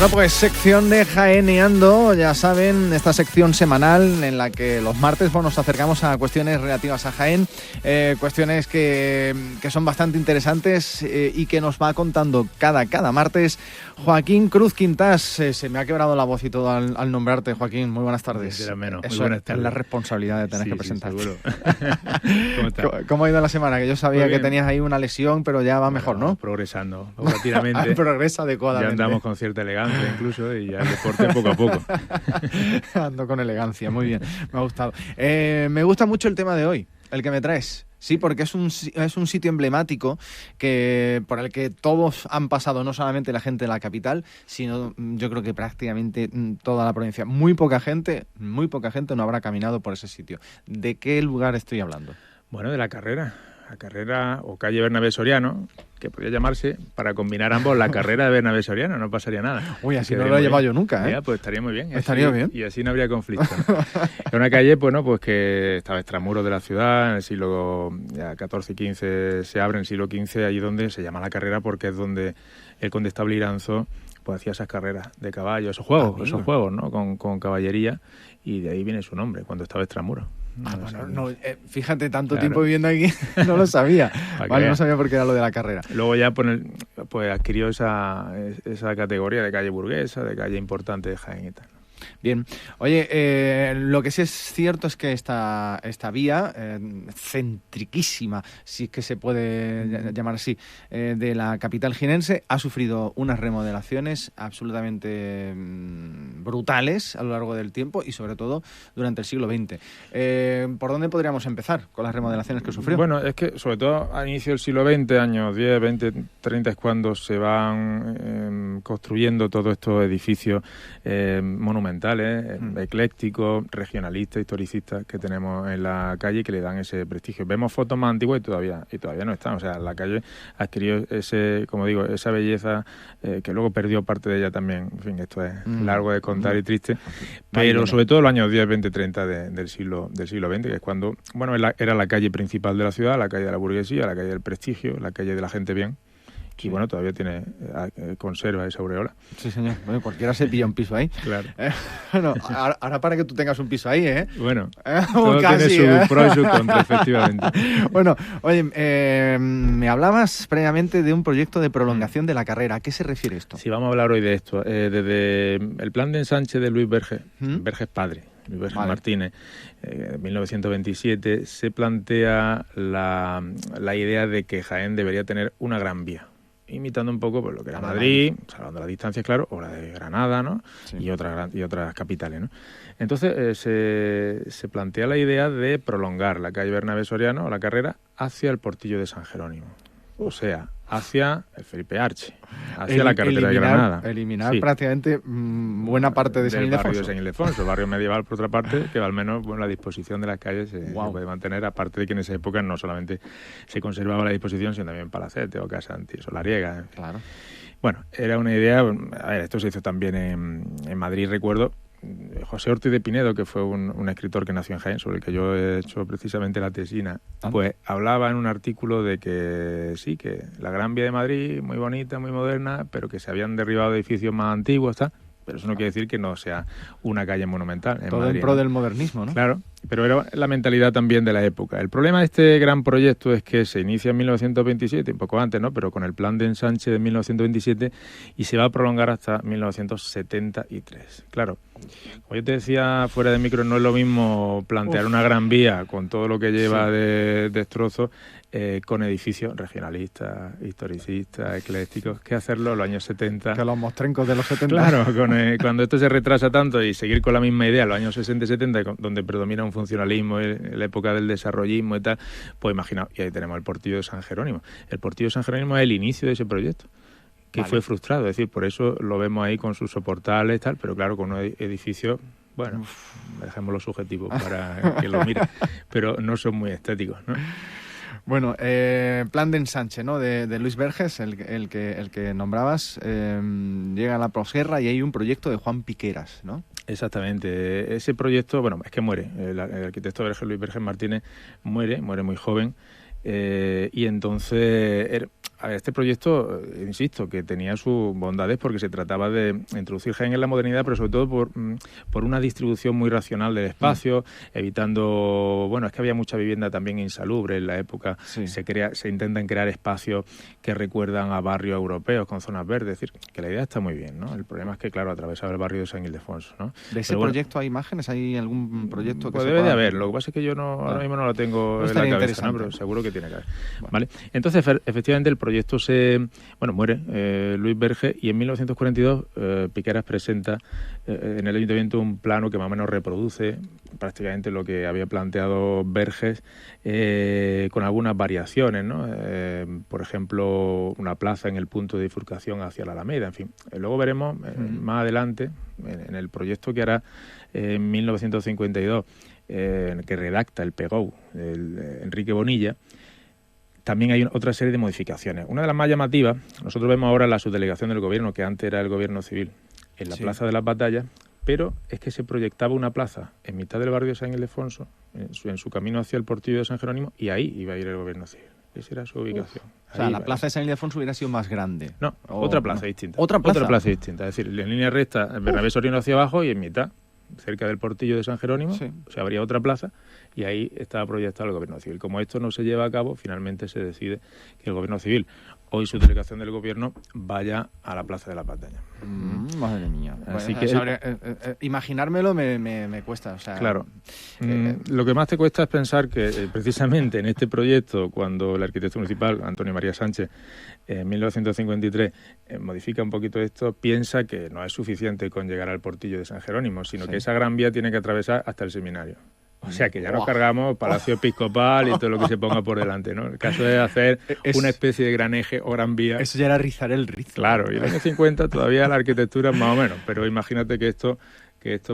Bueno, pues sección de Jaeneando, ya saben, esta sección semanal en la que los martes nos acercamos a cuestiones relativas a Jaén, cuestiones que son bastante interesantes y que nos va contando cada martes Joaquín Cruz Quintás. Se me ha quebrado la voz y todo al nombrarte, Joaquín. Muy buenas tardes. Era menos. Eso muy buenas tardes. Es la responsabilidad de tener que presentarte. Seguro. ¿Cómo estás? ¿Cómo ha ido la semana? Que yo sabía que tenías ahí una lesión, pero ya va mejor, ¿no? Progresando, paulatinamente. Progresa adecuadamente. Ya andamos con cierta elegancia incluso y ya el deporte poco a poco. Ando con elegancia, muy bien, me ha gustado. Me gusta mucho el tema de hoy, el que me traes. Sí, porque es un sitio emblemático por el que todos han pasado, no solamente la gente de la capital, sino yo creo que prácticamente toda la provincia. Muy poca gente no habrá caminado por ese sitio. ¿De qué lugar estoy hablando? Bueno, de la carrera o calle Bernabé Soriano, que podría llamarse, para combinar ambos, la carrera de Bernabé Soriano, no pasaría nada. Uy, así no lo he llevado yo nunca, ¿eh? Ya, pues estaría muy bien. Estaría bien. Y así no habría conflicto, ¿no? Es una calle, pues que estaba extramuros de la ciudad, en el siglo XIV y XV se abre, en el siglo XV, allí donde se llama la carrera, porque es donde el condestable Iranzo pues hacía esas carreras de caballo, esos juegos, ¿no? Con caballería, y de ahí viene su nombre, cuando estaba extramuros. Fíjate, tanto tiempo viviendo aquí, no lo sabía. Vale, no sabía por qué era lo de la carrera. Luego ya pues adquirió esa categoría de calle burguesa, de calle importante de Jaén y tal. Bien. Oye, lo que sí es cierto es que esta vía, centriquísima, si es que se puede llamar así, de la capital jienense, ha sufrido unas remodelaciones absolutamente brutales a lo largo del tiempo y sobre todo durante el siglo XX. ¿Por dónde podríamos empezar con las remodelaciones que sufrió? Bueno, es que sobre todo a inicio del siglo XX, años 10, 20, 30, es cuando se van construyendo todos estos edificios monumentales, eclécticos, regionalistas, historicistas que tenemos en la calle y que le dan ese prestigio. Vemos fotos más antiguas y todavía no están. O sea, la calle adquirió esa belleza que luego perdió parte de ella también. En fin, esto es largo de contar y triste. Pero sobre todo los años 10, 20, 30 del siglo XX, que es cuando, era la calle principal de la ciudad, la calle de la burguesía, la calle del prestigio, la calle de la gente bien. Y bueno, todavía conserva esa aureola. Sí, señor. Bueno, cualquiera se pilla un piso ahí. Claro. Ahora para que tú tengas un piso ahí, ¿eh? Bueno, todo tiene su pro y su contra, efectivamente. Bueno, oye, me hablabas previamente de un proyecto de prolongación de la carrera. ¿A qué se refiere esto? Sí, vamos a hablar hoy de esto. Desde el plan de ensanche de Luis Verges, Verges padre, Luis Verges Martínez, 1927, se plantea la idea de que Jaén debería tener una gran vía, imitando un poco lo que era Madrid, salvando las distancias, claro, o la de Granada, ¿no? Sí. y otras capitales, ¿no? Entonces se plantea la idea de prolongar la calle Bernabé Soriano, la carrera, hacia el Portillo de San Jerónimo. O sea, hacia el Felipe Arche, hacia la carretera de Granada. Eliminar prácticamente buena parte de San Ildefonso. Barrio de San Ildefonso, el barrio medieval, por otra parte, que al menos la disposición de las calles se puede mantener, aparte de que en esa época no solamente se conservaba la disposición, sino también Palacete o Casa Solariega. En fin. Claro. Bueno, era una idea. A ver, esto se hizo también en Madrid, recuerdo. José Ortiz de Pinedo, que fue un escritor que nació en Jaén, sobre el que yo he hecho precisamente la tesina, pues hablaba en un artículo de que sí, que la Gran Vía de Madrid, muy bonita, muy moderna, pero que se habían derribado edificios más antiguos, ¿tá? Pero eso no quiere decir que no sea una calle monumental en todo Madrid, en pro del modernismo, ¿no? Claro, pero era la mentalidad también de la época. El problema de este gran proyecto es que se inicia en 1927, un poco antes, ¿no? Pero con el plan de ensanche de 1927 y se va a prolongar hasta 1973. Claro, como yo te decía fuera de micro, no es lo mismo plantear una gran vía con todo lo que lleva de destrozos con edificios regionalistas, historicistas, eclécticos, que hacerlo en los años 70. Que los mostrencos de los 70. Claro, cuando esto se retrasa tanto y seguir con la misma idea en los años 60 y 70, donde predomina un funcionalismo, la época del desarrollismo y tal, pues imaginaos, y ahí tenemos el Portillo de San Jerónimo. El Portillo de San Jerónimo es el inicio de ese proyecto, que fue frustrado, es decir, por eso lo vemos ahí con sus soportales y tal, pero claro, con un edificio, bueno, dejémoslo subjetivo para que lo mire, pero no son muy estéticos, ¿no? Bueno, plan de ensanche, ¿no? De Luis Verges, el que nombrabas, llega a la posguerra y hay un proyecto de Juan Piqueras, ¿no? Exactamente. Ese proyecto, bueno, es que muere. El arquitecto Luis Verges Martínez muere muy joven. Y entonces, este proyecto, insisto, que tenía sus bondades porque se trataba de introducir Jaén en la modernidad, pero sobre todo por una distribución muy racional del espacio, evitando, bueno, es que había mucha vivienda también insalubre en la época, se intentan crear espacios que recuerdan a barrios europeos con zonas verdes, es decir, que la idea está muy bien, ¿no? El problema es que, claro, atravesaba el barrio de San Ildefonso, ¿no? ¿De ese proyecto hay imágenes? ¿Hay algún proyecto que pues debe de haber, lo que pasa es que yo ahora mismo no lo tengo en la cabeza, ¿no? Pero seguro que tiene que haber. ¿Vale? Entonces, efectivamente, el proyecto muere Luis Berges, y en 1942 Piqueras presenta en el Ayuntamiento un plano que más o menos reproduce prácticamente lo que había planteado Berges, con algunas variaciones, ¿no? Por ejemplo, una plaza en el punto de bifurcación hacia la Alameda, en fin. Luego veremos más adelante, en el proyecto que hará en 1952, que redacta el PEGOU, Enrique Bonilla, también hay otra serie de modificaciones. Una de las más llamativas, nosotros vemos ahora la subdelegación del gobierno, que antes era el gobierno civil, en la Plaza de las Batallas, pero es que se proyectaba una plaza en mitad del barrio de San Ildefonso, en su camino hacia el Portillo de San Jerónimo, y ahí iba a ir el gobierno civil. Esa era su ubicación. O sea, la plaza de San Ildefonso hubiera sido más grande. No, otra plaza distinta. ¿Otra plaza distinta. Es decir, en línea recta, Bernabé Soriano hacia abajo, y en mitad, cerca del Portillo de San Jerónimo, se abría otra plaza, y ahí estaba proyectado el gobierno civil. Como esto no se lleva a cabo, finalmente se decide que el gobierno civil, hoy su delegación del gobierno, vaya a la Plaza de la Batalla. Madre mía. Así que imaginármelo me cuesta. O sea, claro. Lo que más te cuesta es pensar que precisamente en este proyecto, cuando el arquitecto municipal, Antonio María Sánchez, en 1953, modifica un poquito esto, piensa que no es suficiente con llegar al Portillo de San Jerónimo, sino que esa gran vía tiene que atravesar hasta el seminario. O sea que ya nos cargamos Palacio Episcopal y todo lo que se ponga por delante, ¿no? El caso es hacer una especie de gran eje o gran vía. Eso ya era rizar el rizo. Claro, y en el año 50 todavía la arquitectura es más o menos, pero imagínate que esto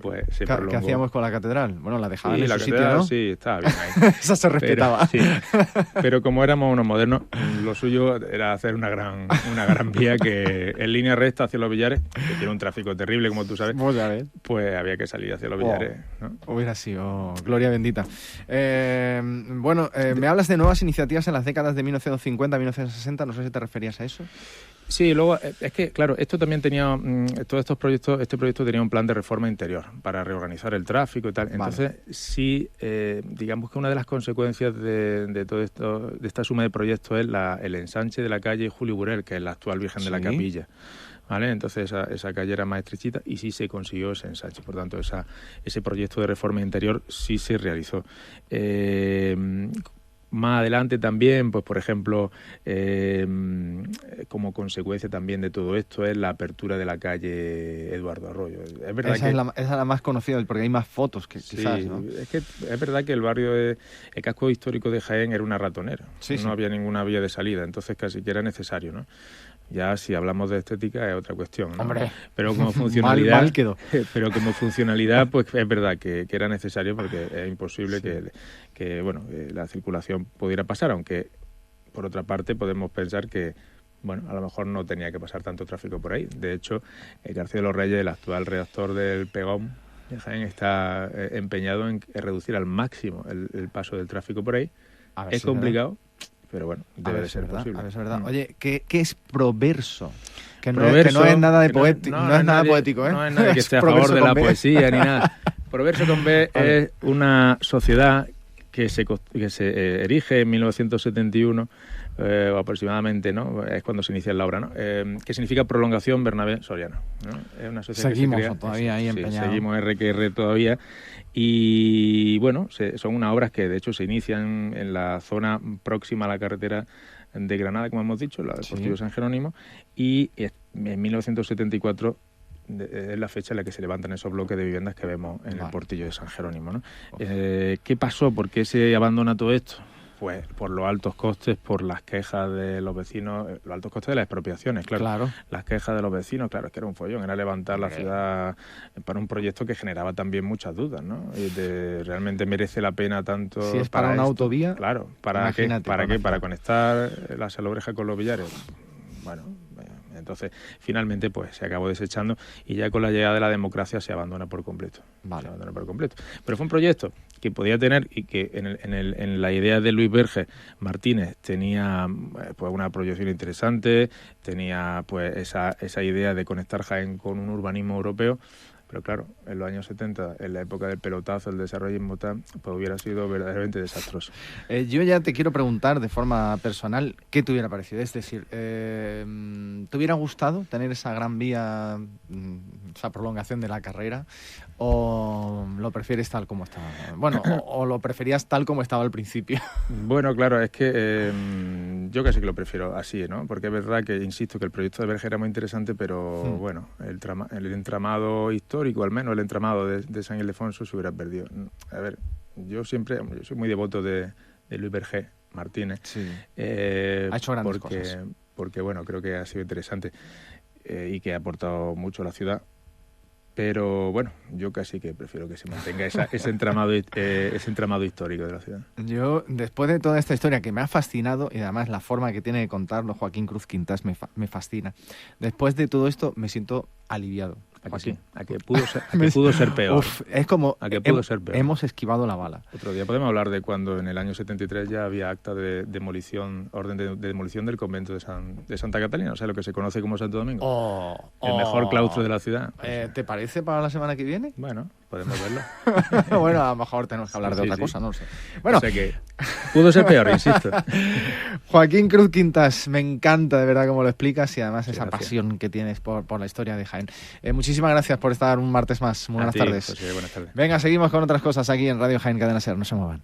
pues se prolongó. ¿Qué hacíamos con la catedral? Bueno, la dejaban en la su catedral, sitio, ¿no? Sí, estaba bien ahí. Esa se respetaba. Pero como éramos unos modernos, lo suyo era hacer una gran vía que en línea recta hacia los Villares, que tiene un tráfico terrible, como tú sabes, pues había que salir hacia los Villares, ¿no? Hubiera sido gloria bendita. Me hablas de nuevas iniciativas en las décadas de 1950 a 1960, no sé si te referías a eso. Sí, luego es que, claro, esto también tenía, todos estos proyectos, este proyecto tenía un plan de reforma interior para reorganizar el tráfico y tal. Entonces, sí, digamos que una de las consecuencias de todo esto, de esta suma de proyectos, es el ensanche de la calle Julio Burel, que es la actual Virgen de la Capilla. ¿Vale? Entonces esa calle era más estrechita y sí se consiguió ese ensanche. Por tanto, ese proyecto de reforma interior sí se realizó. Más adelante también, pues por ejemplo, como consecuencia también de todo esto es la apertura de la calle Eduardo Arroyo. Es verdad esa es la más conocida, porque hay más fotos que quizás, ¿no? Es verdad que el casco histórico de Jaén era una ratonera. No había ninguna vía de salida, entonces casi que era necesario, ¿no? Ya si hablamos de estética es otra cuestión, ¿no? Hombre, pero como funcionalidad, mal quedó. Pero como funcionalidad, pues es verdad que era necesario, porque es imposible que la circulación pudiera pasar, aunque por otra parte podemos pensar que a lo mejor no tenía que pasar tanto tráfico por ahí. De hecho, García de los Reyes, el actual redactor del PEGOM de Jaén, está empeñado en reducir al máximo el paso del tráfico por ahí. Es complicado. Pero bueno, debe de ser posible. A ver, es verdad. Oye, ¿qué es Proverso? Que no es nada de poético, no es nada poético, ¿eh? No es nadie que esté a favor de la poesía ni nada. Proverso con B es una sociedad que se erige en 1971 o aproximadamente, ¿no? Es cuando se inicia la obra, ¿no? Que significa Prolongación Bernabé Soriano, ¿no? Es una sociedad seguimos que se crea, todavía ahí empeñados. Seguimos R todavía. Y bueno, son unas obras que de hecho se inician en la zona próxima a la carretera de Granada, como hemos dicho, la del Portillo de San Jerónimo, y en 1974 es la fecha en la que se levantan esos bloques de viviendas que vemos en el Portillo de San Jerónimo, ¿no? ¿Qué pasó? ¿Por qué se abandona todo esto? Pues por los altos costes, por las quejas de los vecinos, los altos costes de las expropiaciones, claro. Las quejas de los vecinos, claro, es que era un follón, era levantar la ciudad para un proyecto que generaba también muchas dudas, ¿no? ¿Realmente merece la pena tanto? Si es para una autovía, claro, ¿para qué? ¿Para qué? ¿Para conectar la Salobreja con los Villares? Bueno, Entonces, finalmente, pues se acabó desechando y ya con la llegada de la democracia se abandona por completo. Vale. Se abandona por completo. Pero fue un proyecto que podía tener y que en la idea de Luis Berger Martínez tenía pues una proyección interesante, tenía pues esa idea de conectar Jaén con un urbanismo europeo. Pero claro, en los años 70, en la época del pelotazo, el desarrollismo tal, pues hubiera sido verdaderamente desastroso. Yo ya te quiero preguntar de forma personal, ¿qué te hubiera parecido? Es decir, ¿te hubiera gustado tener esa gran vía, esa prolongación de la carrera, o lo prefieres tal como estaba? Bueno, o lo preferías tal como estaba al principio. Bueno, claro, es que yo casi que lo prefiero así, ¿no? Porque es verdad que, insisto, que el proyecto de Berger era muy interesante, pero bueno, el entramado histórico, al menos el entramado de San Ildefonso, se hubiera perdido. A ver, yo soy muy devoto de Luis Berger Martínez. Sí. Ha hecho grandes cosas. Porque, bueno, creo que ha sido interesante y que ha aportado mucho a la ciudad. Pero bueno, yo casi que prefiero que se mantenga ese entramado histórico de la ciudad. Yo, después de toda esta historia que me ha fascinado, y además la forma que tiene de contarlo Joaquín Cruz Quintas me fascina, después de todo esto me siento aliviado. ¿A que sí? ¿A que pudo ser peor? Uf, es como ¿A que pudo ser peor? Hemos esquivado la bala. Otro día podemos hablar de cuando en el año 73 ya había acta de demolición, orden de demolición del convento de Santa Catalina, o sea, lo que se conoce como Santo Domingo. El mejor claustro de la ciudad. ¿Te parece para la semana que viene? Bueno, podemos verlo. Bueno, a lo mejor tenemos que hablar de otra cosa, no lo sé. Bueno, o sea que pudo ser peor, insisto. Joaquín Cruz Quintas, me encanta de verdad cómo lo explicas y además esa gracias. Pasión que tienes por la historia de Jaén. Muchísimas gracias por estar un martes más. Muy buenas tardes. José, buenas tardes. Venga, seguimos con otras cosas aquí en Radio Jaén Cadena SER. No se muevan.